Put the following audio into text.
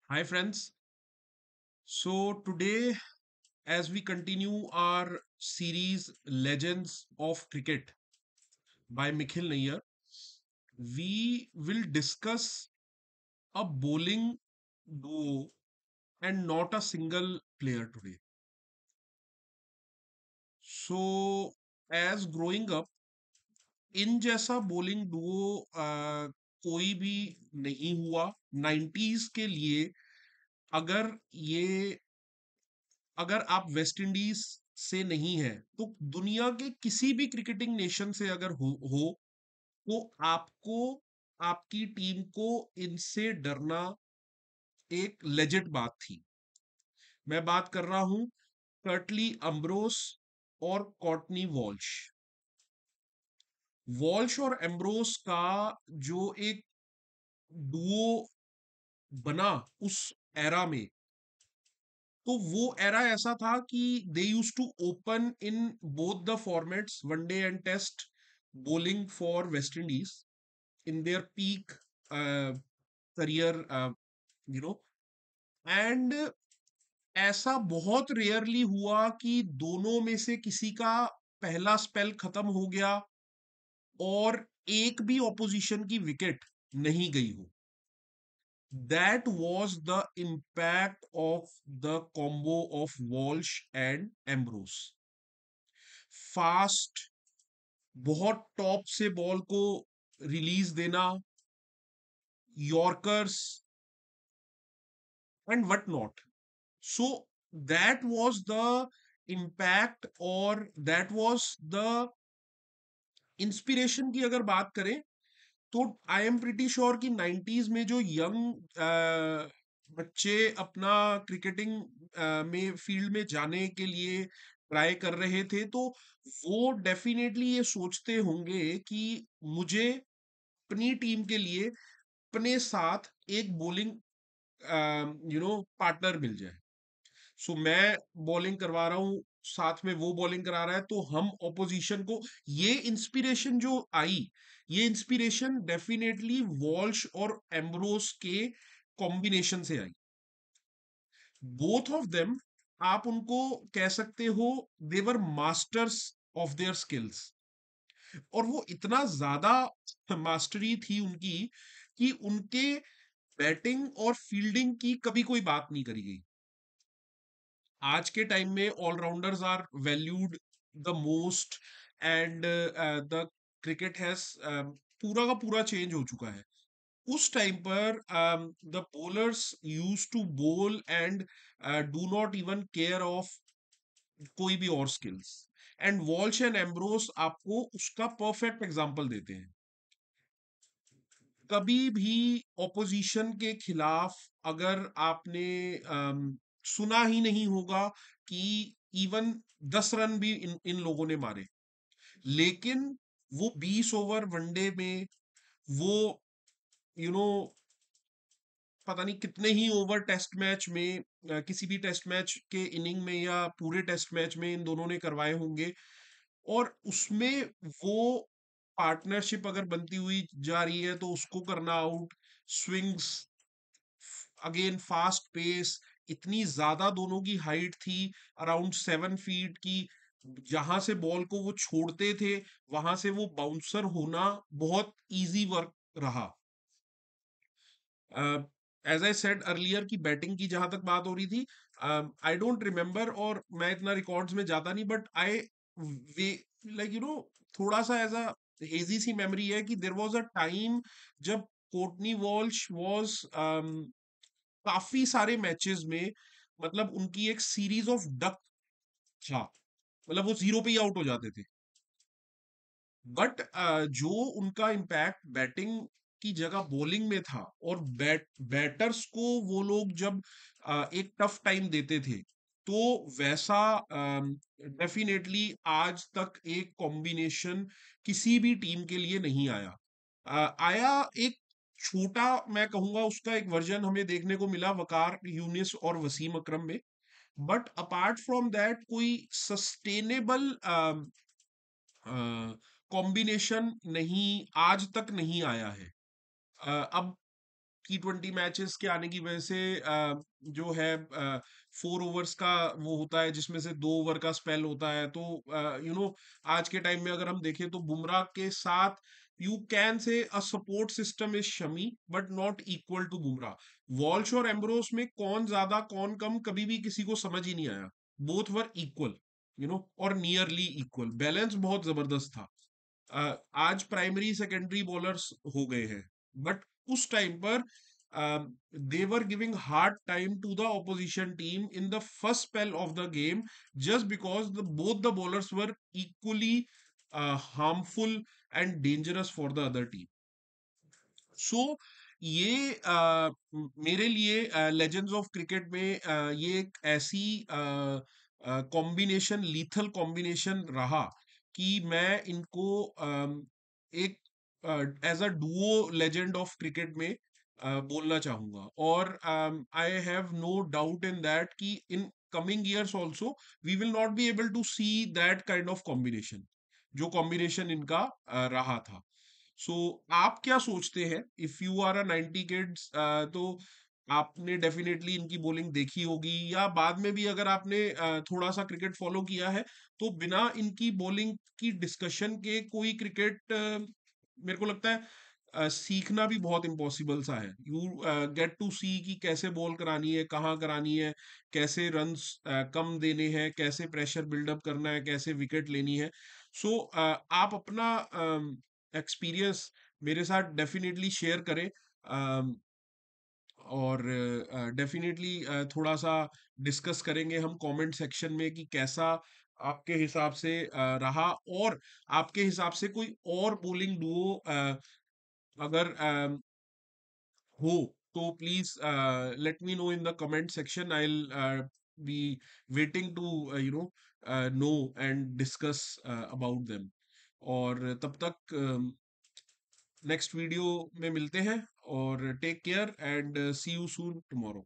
Hi, friends. So, today, as we continue our series Legends of Cricket by Mikhil Nayyar, we will discuss a bowling duo and not a single player today. So, as growing up, इन जैसा bowling duo कोई भी नहीं हुआ 90s के लिए। अगर ये अगर आप वेस्ट इंडीज से नहीं है तो दुनिया के किसी भी क्रिकेटिंग नेशन से अगर हो तो आपको आपकी टीम को इनसे डरना एक लेजिट बात थी। मैं बात कर रहा हूं कर्टली अम्ब्रोस और कॉर्टनी वॉल्श। वॉल्श और एम्ब्रोस का जो एक डुओ बना उस एरा में, तो वो एरा ऐसा था कि they used to open in both the formats one day and test bowling for West Indies in their peak career, you know and ऐसा बहुत रेयरली हुआ कि दोनों में से किसी का पहला स्पेल खत्म हो गया और एक भी ऑपोजिशन की विकेट नहीं गई हो। That was the impact of the combo of Walsh and Ambrose. Fast, बहुत टॉप से बॉल को रिलीज देना, yorkers and what not. So that was the impact और दैट वाज द इंस्पिरेशन की अगर बात करें तो आई एम प्रिटी श्योर कि 90s में जो यंग बच्चे अपना क्रिकेटिंग में फील्ड में जाने के लिए ट्राई कर रहे थे तो वो डेफिनेटली ये सोचते होंगे कि मुझे अपनी टीम के लिए अपने साथ एक बॉलिंग पार्टनर मिल जाए। सो मैं बॉलिंग करवा रहा हूँ, साथ में वो बॉलिंग करा रहा है, तो हम ऑपोजिशन को ये इंस्पिरेशन जो आई, ये इंस्पिरेशन डेफिनेटली वॉल्श और एम्ब्रोस के कॉम्बिनेशन से आई। बोथ ऑफ देम, आप उनको कह सकते हो, देवर मास्टर्स ऑफ देयर स्किल्स। और वो इतना ज्यादा मास्टरी थी उनकी कि उनके बैटिंग और फील्डिंग की कभी कोई बात नहीं करी गई। आज के टाइम में allrounders are valued the most and the cricket has पूरा का पूरा चेंज हो चुका है। उस टाइम पर द बॉलर्स यूज टू बोल and do not even care of कोई भी और skills. And Walsh and Ambrose आपको उसका परफेक्ट एग्जांपल देते हैं। कभी भी ऑपोजिशन के खिलाफ अगर आपने सुना ही नहीं होगा कि इवन 10 रन भी इन लोगों ने मारे, लेकिन वो 20 ओवर वनडे में वो यू नो पता नहीं कितने ही ओवर टेस्ट मैच में, किसी भी टेस्ट मैच के इनिंग में या पूरे टेस्ट मैच में इन दोनों ने करवाए होंगे। और उसमें वो पार्टनरशिप अगर बनती हुई जा रही है तो उसको करना out, swings, again fast pace, इतनी ज्यादा दोनों की हाइट थी, अराउंड 7 फीट की। जहां से बॉल को वो छोड़ते थे वहां से वो बाउंसर होना बहुत इजी वर्क रहा। एज आई सेड अर्लियर की बैटिंग की जहां तक बात हो रही थी, आई डोंट रिमेम्बर और मैं इतना रिकॉर्ड्स में जाता नहीं, बट आई वे लाइक थोड़ा सा as a hazy sea memory है कि देयर वाज अ टाइम जब कोर्टनी वॉल्श वाज काफी सारे मैचेस में, मतलब उनकी एक सीरीज ऑफ डक था, मतलब वो जीरो पे ही आउट हो जाते थे। बट जो उनका इम्पैक्ट बैटिंग की जगह बॉलिंग में था, और बैटर्स को वो लोग जब एक टफ टाइम देते थे, तो वैसा डेफिनेटली आज तक एक कॉम्बिनेशन किसी भी टीम के लिए नहीं आया। आया एक छोटा, मैं कहूंगा उसका एक वर्जन हमें देखने को मिला वकार यूनिस और वसीम अकरम में, बट अपार्ट फ्रॉम दैट कोई सस्टेनेबल कॉम्बिनेशन नहीं, आज तक नहीं आया है। अब T20 मैचेस के आने की वजह से जो है 4 ओवर्स का वो होता है, जिसमें से 2 ओवर का स्पेल होता है, तो आज के टाइम में अगर हम देखें तो बुमराह के साथ you can say a support system is Shami but not equal to Bumrah. Walsh और एम्ब्रोस में कौन ज्यादा कौन कम कभी भी किसी को समझ ही नहीं आया। बोथ वर इक्वल, और नियरली इक्वल, बैलेंस बहुत जबरदस्त था। आज प्राइमरी सेकेंडरी बॉलर्स हो गए हैं, बट उस टाइम पर they were giving hard time to the opposition team in the first spell of the game, just because both the bowlers were equally harmful and dangerous for the other team. So ये मेरे लिए legends of cricket में ये एक ऐसी combination, lethal combination रहा कि मैं इनको एक as a duo legend of cricket में बोलना चाहूंगा। और I have no doubt in that कि in coming years also we will not be able to see that kind of combination, जो कॉम्बिनेशन इनका रहा था। सो आप क्या सोचते हैं? If you are a 90 kids, तो आपने डेफिनेटली इनकी बॉलिंग देखी होगी, या बाद में भी अगर आपने थोड़ा सा क्रिकेट फॉलो किया है, तो बिना इनकी बॉलिंग की डिस्कशन के कोई क्रिकेट मेरे को लगता है सीखना भी बहुत इम्पॉसिबल सा है। यू गेट टू सी कि कैसे बॉल करानी है, कहाँ करानी है, कैसे रन्स कम देने हैं, कैसे प्रेशर बिल्डअप करना है, कैसे विकेट लेनी है। सो आप अपना एक्सपीरियंस मेरे साथ डेफिनेटली शेयर करें, और डेफिनेटली थोड़ा सा डिस्कस करेंगे हम कमेंट सेक्शन में कि कैसा आपके हिसाब से रहा, और आपके हिसाब से कोई और बोलिंग डुओ अगर हो तो please let me know in the comment section. I will be waiting to know and discuss about them. और तब तक नेक्स्ट वीडियो में मिलते हैं, और take care and see you soon tomorrow.